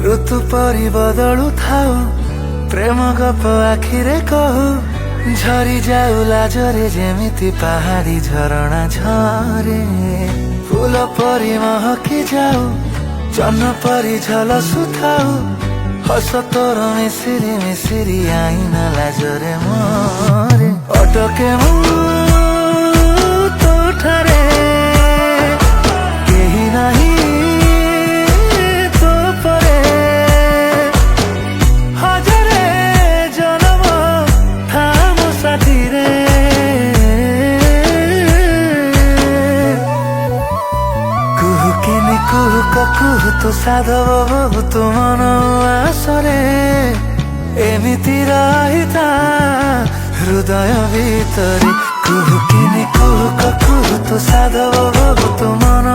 ऋतु परि बदलु थाउ प्रेम गप आखिरे कहू झरी जाऊ लाजरे जेमिति पहाड़ी झरणा झरे फूल परि महकी जाऊ जन्न परि झलसुथाऊ हस तोर मिसिरी मिसिरी आईना लाजरे मोरे अटके मु तोठारे केही नाही तो परे हजारे जन्म थाम साथी रे कुहुकिनी कुहुक कुहु तो साधव बहुत मन आसरे एमिति रहिता हृदय भितरे कुहुकिनी कुहुक कुहु तो साधव बहुत मन